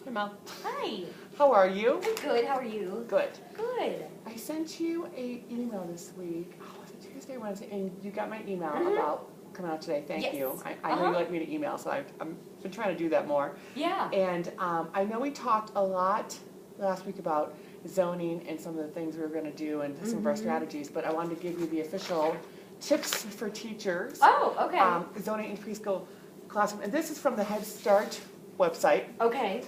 Hi, Mel. Hi. How are you? Good. How are you? Good. Good. I sent you an email this week. Oh, was it Tuesday, Wednesday? And you got my email about coming out today. Thank you. I know you like me to email, so I've been trying to do that more. Yeah. And I know we talked a lot last week about zoning and some of the things we were going to do and some of our strategies, but I wanted to give you the official tips for teachers. Oh, okay. Zoning in preschool classroom. And this is from the Head Start website. Okay.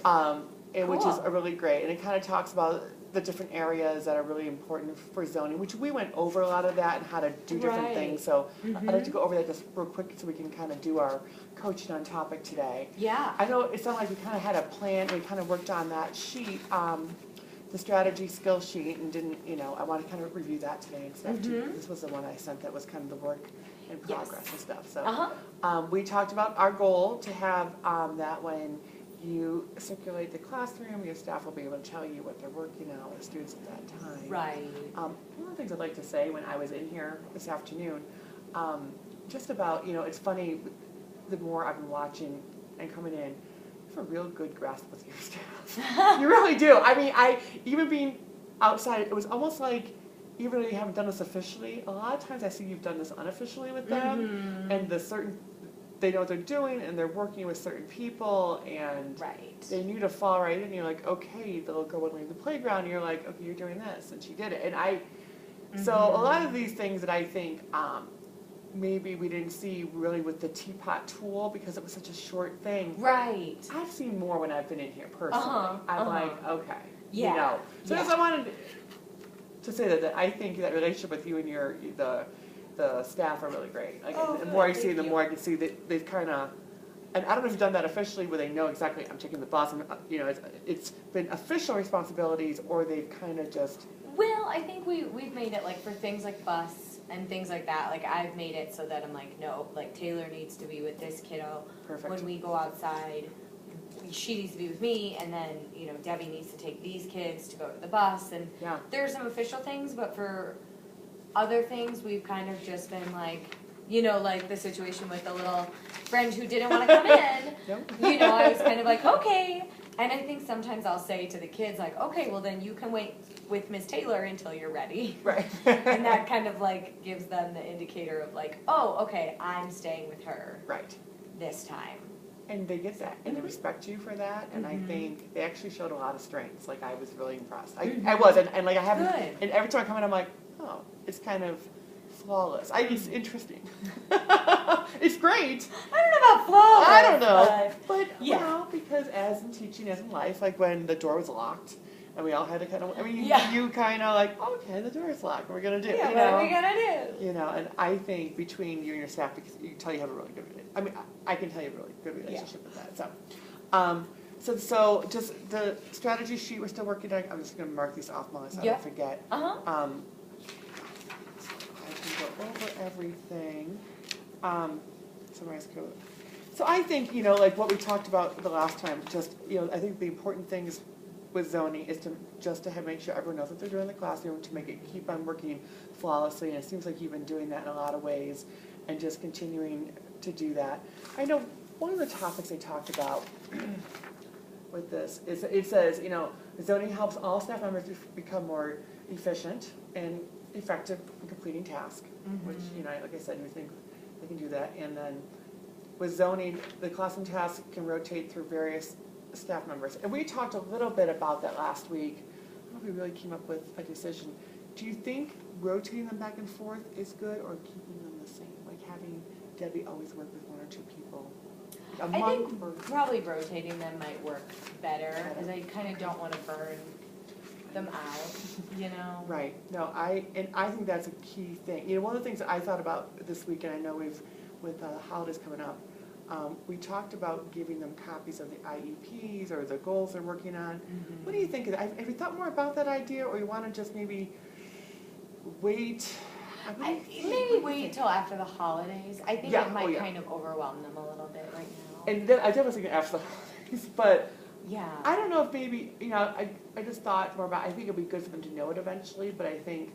Which is a really great, and it kind of talks about the different areas that are really important for zoning, which we went over a lot of that and how to do different things. So I'd like to go over that just real quick so we can kind of do our coaching on topic today. Yeah. I know it sounded like we kind of had a plan. We kind of worked on that sheet, the strategy skill sheet, and didn't, I want to kind of review that today and stuff too. This was the one I sent that was kind of the work in progress and stuff. So we talked about our goal to have that when you circulate the classroom, your staff will be able to tell you what they're working on with the students at that time. Right. One of the things I'd like to say when I was in here this afternoon, just about, it's funny, the more I've been watching and coming in, you have a real good grasp with your staff. You really do. I mean, even being outside, it was almost like, even though you haven't done this officially, a lot of times I see you've done this unofficially with them, and they know what they're doing, and they're working with certain people, and they knew to fall right in. You're like, okay, the little girl would leave the playground, and you're like, okay, you're doing this, and she did it. And so a lot of these things that I think maybe we didn't see really with the teapot tool because it was such a short thing. Right. I've seen more when I've been in here personally. I'm like, okay, Yeah. So I wanted to say that I think that relationship with you and the staff are really great. Like, the more I see, the more I can see that they've kind of, and I don't know if you've done that officially where they know exactly I'm taking the bus, and it's been official responsibilities, or they've kind of just. Well, I think we've made it like for things like bus and things like that. Like I've made it so that I'm like, no, like Taylor needs to be with this kiddo. Perfect. When we go outside. She needs to be with me, and then Debbie needs to take these kids to go to the bus, and there are some official things, but for other things we've kind of just been like, like the situation with the little friend who didn't want to come in. I was kind of like, okay, and I think sometimes I'll say to the kids like, okay, well then you can wait with Miss Taylor until you're ready, right? And that kind of like gives them the indicator of like, oh, okay, I'm staying with her this time. And they get that, and they respect you for that, and I think they actually showed a lot of strengths. Like, I was really impressed. I was, and like I haven't, and every time I come in, I'm like, oh, it's kind of flawless. It's interesting. It's great. I don't know about flawless. I don't know, but because as in teaching, as in life, like when the door was locked, and we all had to kind of, you kind of like, okay, the door is locked, what are we going to do? Yeah, what are we going to do? And I think between you and your staff, because you can tell you have a really good, I can tell you have a really good relationship with that. So just the strategy sheet we're still working on. I'm just going to mark these off, Molly, so I don't forget. I can go over everything. Summarize code. So I think, like what we talked about the last time, just, I think the important things with zoning is to make sure everyone knows what they're doing in the classroom, to make it keep on working flawlessly, and it seems like you've been doing that in a lot of ways, and just continuing to do that. I know one of the topics they talked about with this is it says, zoning helps all staff members become more efficient and effective in completing tasks, which, like I said, we think they can do that. And then with zoning, the classroom tasks can rotate through various staff members. And we talked a little bit about that last week. I don't know if we really came up with a decision. Do you think rotating them back and forth is good, or keeping them the same? Like having Debbie always work with one or two people? I think probably rotating them might work better, because I kind of don't want to burn them out, Right. No, I think that's a key thing. One of the things that I thought about this week, and I know with holidays coming up, we talked about giving them copies of the IEPs or the goals they're working on. What do you think of that? Have you thought more about that idea, or you want to just maybe wait? Maybe wait till after the holidays. I think it might kind of overwhelm them a little bit right now. And then I definitely think after the holidays, but I don't know if maybe, I just thought more about, I think it'd be good for them to know it eventually, but I think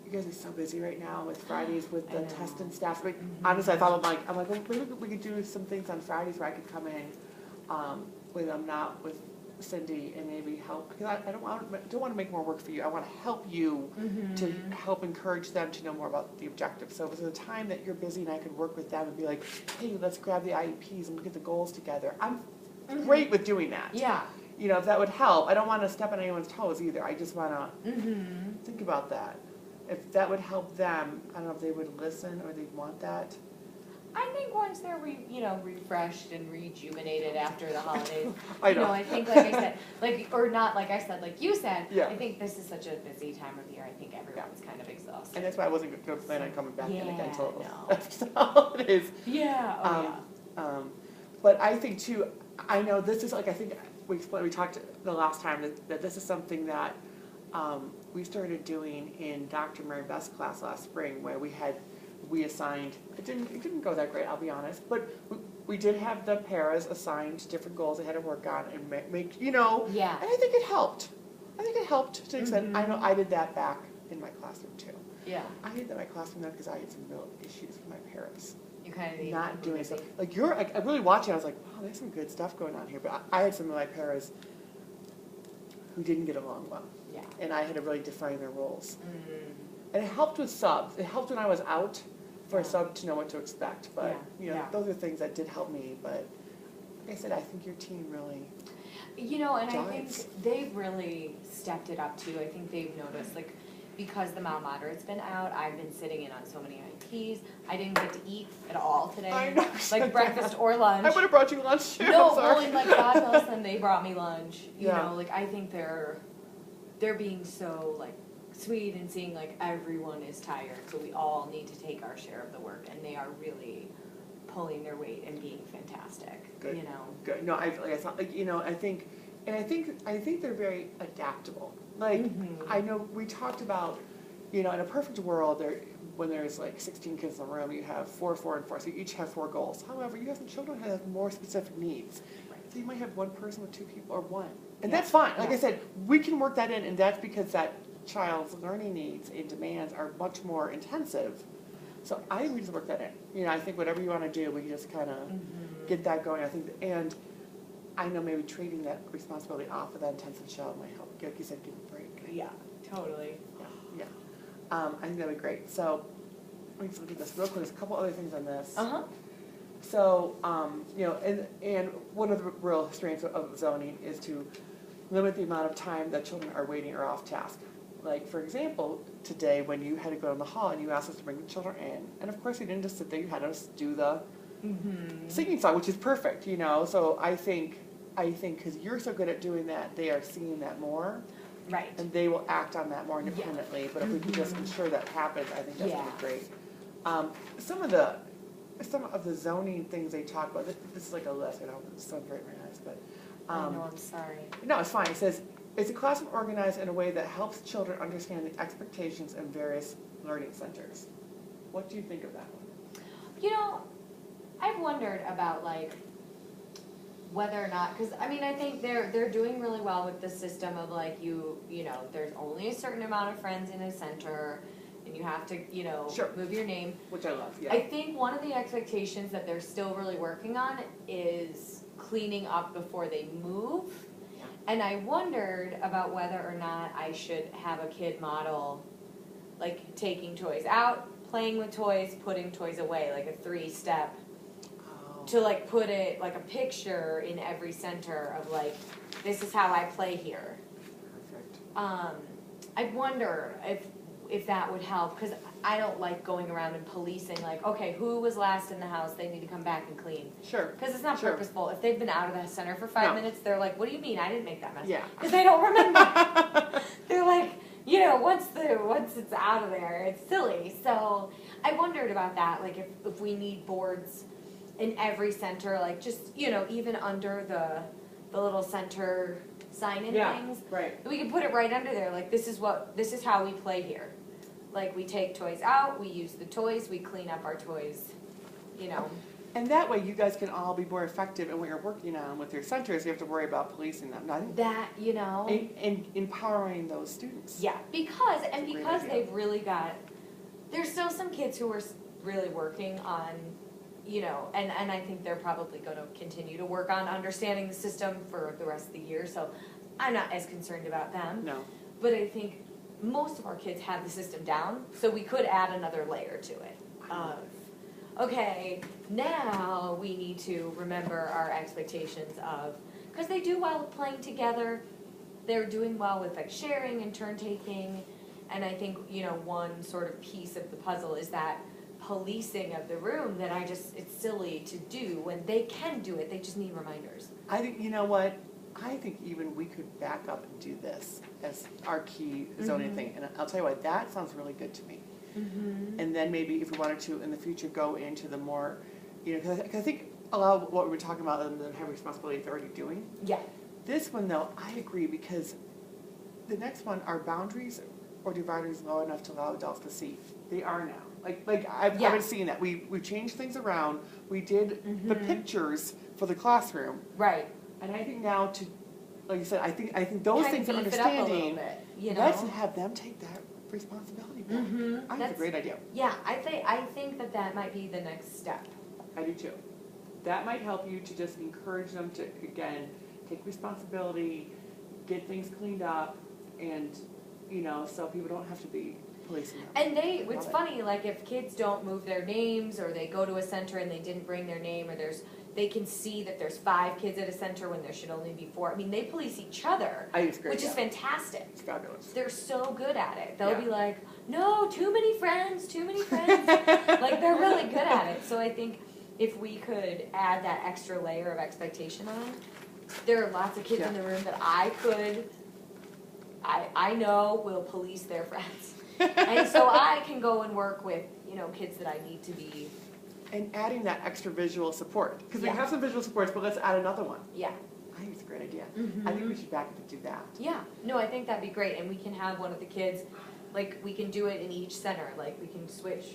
you guys are so busy right now with Fridays with the test and stuff. Honestly, I thought I'm like, well, maybe we could do some things on Fridays where I could come in when I'm not with Cindy and maybe help, because I don't want to make more work for you. I want to help you to help encourage them to know more about the objectives. So if it's a time that you're busy and I could work with them and be like, hey, let's grab the IEPs and get the goals together. I'm great with doing that. Yeah. You know, if that would help. I don't want to step on anyone's toes either. I just want to think about that. If that would help them, I don't know if they would listen or they'd want that. I think once they're refreshed and rejuvenated after the holidays, I know. I think, like I said, or not like I said, like you said, Yeah. I think this is such a busy time of year. I think everyone's kind of exhausted. And that's why I wasn't going to plan on coming back in again until no. after the holidays. Yeah. But I think too, I know this is like, I think we talked the last time that this is something that we started doing in Dr. Mary Beth's class last spring, where we assigned, it didn't go that great, I'll be honest, but we did have the paras assigned different goals they had to work on and make, Yeah. and I think it helped. I think it helped to an extent. I know I did that back in my classroom too. Yeah. I did that in my classroom then because I had some real issues with my paras. You kind of Not doing stuff. Like I really watching, I was like, wow, there's some good stuff going on here. But I had some of my paras who didn't get along well. Yeah. And I had to really define their roles. And it helped with subs. It helped when I was out for a sub to know what to expect. But, those are things that did help me. But like I said, I think your team really and I jives. think they've really stepped it up too. I think they've noticed, like, because the mild moderate's been out, I've been sitting in on so many IEPs. I didn't get to eat at all today. I know. Like breakfast or lunch. I would have brought you lunch too. No, I'm sorry. well, and like God knows them, they brought me lunch. You Yeah. know, like I think they're being so like sweet and seeing like everyone is tired, so we all need to take our share of the work, and they are really pulling their weight and being fantastic. Good. You know. Good. No, I thought, I think they're very adaptable. Like I know we talked about, in a perfect world, when there's like 16 kids in the room, you have 4, 4, and 4, so you each have 4 goals. However, you have some children who have more specific needs. Right. So you might have one person with 2 people or 1. And that's fine. Like I said, we can work that in, and that's because that child's learning needs and demands are much more intensive. So I think we just work that in. I think whatever you want to do, we just kind of get that going. I think, and I know maybe trading that responsibility off of that intensive child might help, like you said, give a break. Yeah, totally. Yeah. I think that'd be great. So let me just look at this real quick. There's a couple other things on this. So, and one of the real strengths of zoning is to limit the amount of time that children are waiting or off task. Like, for example, today when you had to go down the hall and you asked us to bring the children in, and of course you didn't just sit there, you had us do the singing song, which is perfect, So I think because you're so good at doing that, they are seeing that more. Right. And they will act on that more independently. But if we can just ensure that happens, I think that's going to be great. Some of the zoning things they talk about, this is like a list, I don't it's so great in my eyes, but. I know, I'm sorry. No, it's fine. It says, is the classroom organized in a way that helps children understand the expectations in various learning centers? What do you think of that one? I've wondered about like whether or not, because I mean I think they're doing really well with the system of like there's only a certain amount of friends in a center, and you have to move your name. Which I love. Yeah. I think one of the expectations that they're still really working on is cleaning up before they move. Yeah. And I wondered about whether or not I should have a kid model, like taking toys out, playing with toys, putting toys away, like a 3-step, to like put it like a picture in every center of like, this is how I play here. Perfect. I wonder if that would help, because I don't like going around and policing like, okay, who was last in the house, they need to come back and clean. Sure. Because it's not purposeful. If they've been out of the center for 5 minutes, they're like, what do you mean I didn't make that mess? Yeah. Because they don't remember. They're like, once it's out of there, it's silly. So I wondered about that, like if we need boards in every center, like just, even under the little center sign-in things. Right. We can put it right under there, like this is how we play here. Like we take toys out, we use the toys, we clean up our toys, And that way you guys can all be more effective in what you're working on with your centers. You have to worry about policing them. And empowering those students. Yeah, because idea. they've really got, there's still some kids who are really working on you know, and I think they're probably gonna continue to work on understanding the system for the rest of the year, so I'm not as concerned about them. No. But I think most of our kids have the system down, so we could add another layer to it. Okay, now we need to remember our expectations of, because they do well with playing together, they're doing well with like sharing and turn taking, and I think, you know, one sort of piece of the puzzle is that policing of the room that it's silly to do when they can do it, they just need reminders. I think, you know what, I think even we could back up and do this as our key zoning thing, and I'll tell you what, that sounds really good to me. And then maybe if we wanted to in the future go into the more, you know, because I think a lot of what we were talking about and the heavy responsibility they're already doing. Yeah. This one though, I agree, because the next one, are boundaries or dividers low enough to allow adults to see? They are now. Like I've been seeing that. We changed things around. We did the pictures for the classroom. Right. And I think now to, like you said, I think those Kind things of are beef it up a little understanding. bit, you know? Let's have them take that responsibility back. I think it's a great idea. Yeah, I think that might be the next step. I do too. That might help you to just encourage them to, again, take responsibility, get things cleaned up, and, you know, so people don't have to be policing them. And it's funny, like if kids don't move their names, or they go to a center and they didn't bring their name, or they can see that there's 5 kids at a center when there should only be 4. I mean, they police each other, which is fantastic. It's fabulous. They're so good at it. They'll be like, no, too many friends. Like, they're really good at it. So I think if we could add that extra layer of expectation on, there are lots of kids in the room that I know will police their friends. And so I can go and work with, you know, kids that I need to be. And adding that extra visual support, because we have some visual supports, but let's add another one. Yeah. I think it's a great idea. I think we should back up and do that. Yeah, no, I think that'd be great, and we can have one of the kids, like, we can do it in each center, like, we can switch,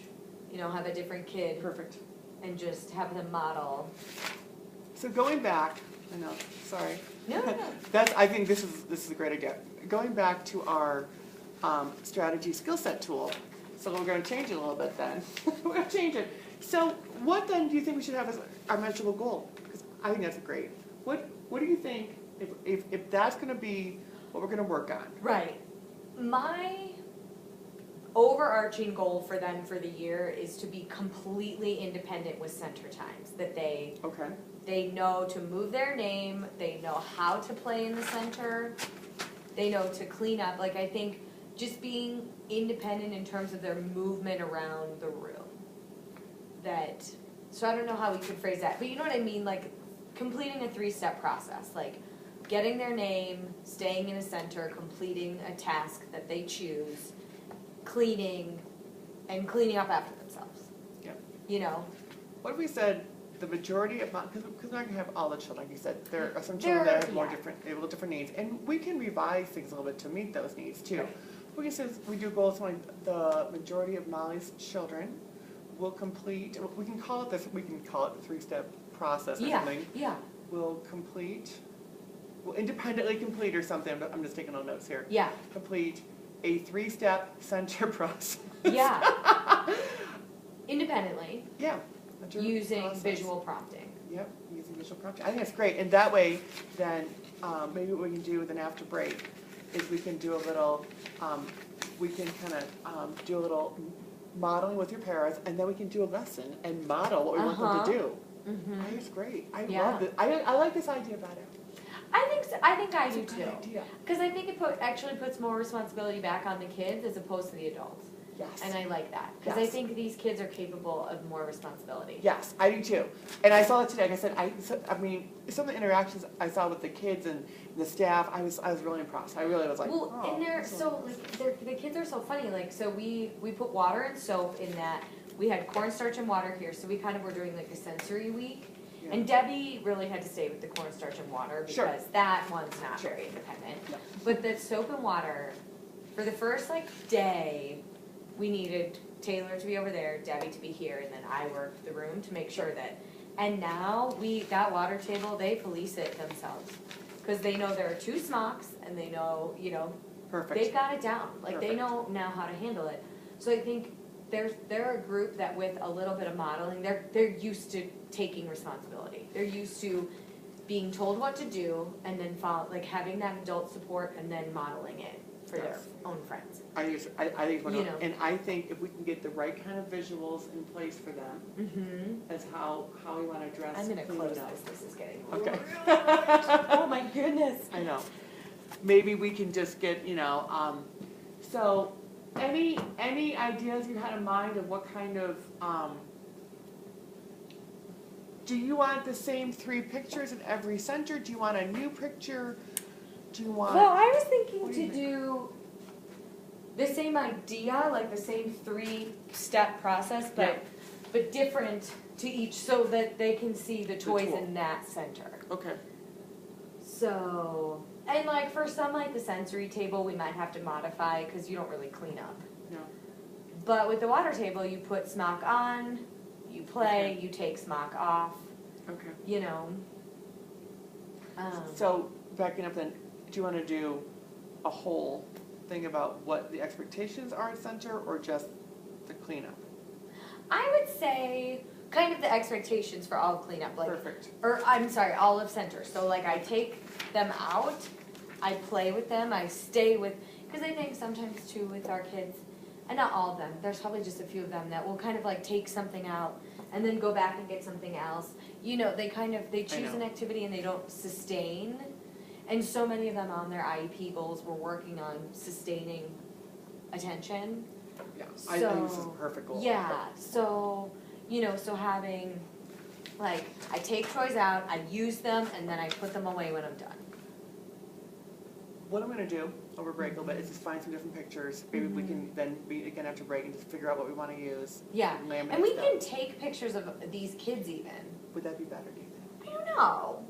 you know, have a different kid. Perfect. And just have them model. So going back, I know, sorry. No. I think this is a great idea. Going back to our strategy skill set tool, so we're going to change it a little bit then. We're going to change it. So what then do you think we should have as our measurable goal? Because I think that's great. What do you think if that's going to be what we're going to work on? Right. My overarching goal for them for the year is to be completely independent with center times. That they know to move their name, they know how to play in the center, they know to clean up. Like, I think just being independent in terms of their movement around the room. So I don't know how we could phrase that, but you know what I mean? Like, completing a 3-step process, like getting their name, staying in a center, completing a task that they choose, cleaning, and cleaning up after themselves. Yeah. You know? What if we said the majority of, because we're not going to have all the children, like you said, there are some children that have little different needs, and we can revise things a little bit to meet those needs too. Right. We can say we do goals like the majority of Molly's children will complete, we can call it the 3-step process or something. Yeah. Will independently complete or something, but I'm just taking all notes here. Yeah. Complete a 3-step center process. Yeah. Independently. Yeah. Using visual prompting. Yep, using visual prompting. I think that's great. And that way, then maybe what we can do then after break is we can do a little, do a little modeling with your parents, and then we can do a lesson and model what we want them to do. I think it's great. I love it. I like this idea better. I think so. I think I do too. Idea. Because I think it actually puts more responsibility back on the kids as opposed to the adults. Yes. And I like that. Because I think these kids are capable of more responsibility. Yes, I do too. And I saw it today. Like I said, I mean, some of the interactions I saw with the kids and the staff, I was really impressed. I really was like, well, and the kids are so funny. Like, so we put water and soap in that. We had cornstarch and water here, so we kind of were doing like a sensory week. Yeah. And Debbie really had to stay with the cornstarch and water because that one's not very independent. No. But the soap and water, for the first day, we needed Taylor to be over there, Debbie to be here, and then I worked the room to make sure that. And now that water table, they police it themselves because they know there are 2 smocks and they know, Perfect. they've got it down. Like, Perfect. they know now how to handle it. So I think they're a group that with a little bit of modeling, they're used to taking responsibility. They're used to being told what to do and then follow, like having that adult support and then modeling it for their own friends. I think, You know. and I think if we can get the right kind of visuals in place for them, Mm-hmm. as how we want to address. I'm gonna cleaning close up. this is getting. Okay. Oh my goodness. I know. Maybe we can just get, so any ideas you had in mind of what kind of, do you want the same 3 pictures in every center? Do you want a new picture? Do you want? Well, I was thinking What do you to do the same idea, like the same 3-step process, but different to each, so that they can see the toys tool. in that center. Okay. So, and like for some, like the sensory table, we might have to modify because you don't really clean up. No. But with the water table, you put smock on, you play, Okay. you take smock off, Okay. you know. So backing up then, do you want to do a whole thing about what the expectations are at center, or just the cleanup? I would say kind of the expectations for all of cleanup, like, Perfect. or I'm sorry, all of center. So like I take them out, I play with them, I stay with, because I think sometimes too with our kids, and not all of them, there's probably just a few of them that will kind of like take something out and then go back and get something else. You know, they choose an activity and they don't sustain. And so many of them on their IEP goals were working on sustaining attention. Yeah, I think this is a perfect goal. Yeah, so, so having, like, I take toys out, I use them, and then I put them away when I'm done. What I'm gonna do over break a little bit is just find some different pictures. Maybe we can then meet again after break and just figure out what we wanna use. Yeah, Laminate and we stuff. can take pictures of these kids even. Would that be better, do you think? I don't know.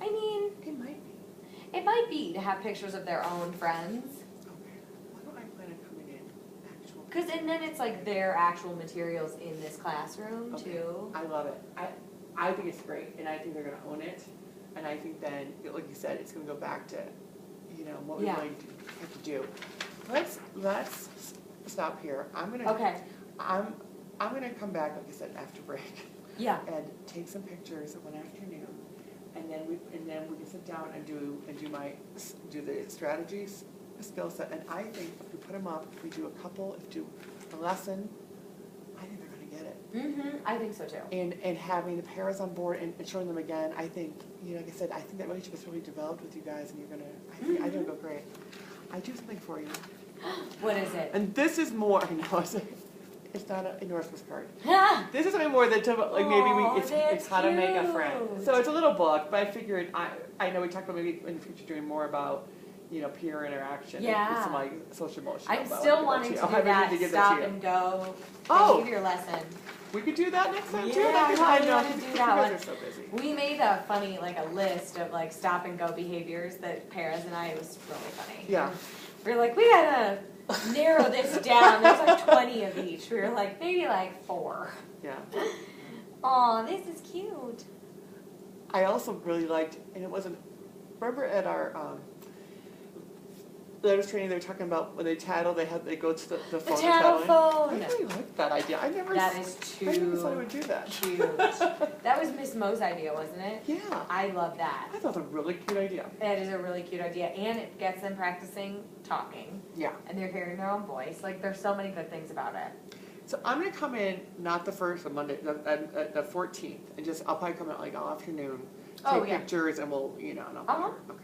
I mean, It might be. it might be to have pictures of their own friends. Okay. Why don't I plan on coming in actual? Cause, and then it's like their actual materials in this classroom Okay. too. I love it. I think it's great, and I think they're gonna own it. And I think then, like you said, it's gonna go back to, what we Yeah. really have to do. Let's stop here. Okay, I'm gonna come back, like I said, after break, yeah, and take some pictures of one afternoon, and then we can sit down and do the strategies, skill set. And I think if we put them up, if we do a lesson, I think they're gonna get it. I think so too. And having the paras on board and showing them again, I think, like I said, I think that relationship is really developed with you guys, and I think it'll go great. I do something for you. What is it? And this is more, I know, it's not a Northwest card. Ah! This is something more than typical, like maybe Aw, it's that's how to make a friend. cute. So it's a little book, but I figured, I know we talked about maybe in the future doing more about, peer interaction. Yeah. And some like social emotional. I'm but still I'll wanting give to that do I need that give stop to you. and go Oh. behavior lesson. We could do that next time too? Yeah, That'd be I fun. really wanna do You that guys one. are so busy. We made a funny, like a list of like stop and go behaviors that Paras and I, it was really funny. Yeah. We were like, we gotta narrow this down. There's like 20 of each. We were like, maybe like 4. Yeah. Aw, this is cute. I also really liked, and it wasn't, remember at our letters training, they were talking about when they tattle, they go to the phone. The tattle tattling. phone. I really liked that idea. That is I never thought I would do that. cute. That was Miss Mo's idea, wasn't it? Yeah. I love that. I thought it was a really cute idea. That is a really cute idea, and it gets them practicing talking, Yeah. and they're hearing their own voice. Like, there's so many good things about it. So I'm gonna come in, not the first, on Monday, the 14th, and I'll probably come in like all afternoon, Oh, take yeah. pictures, and we'll, and I'll. Uh-huh. Okay.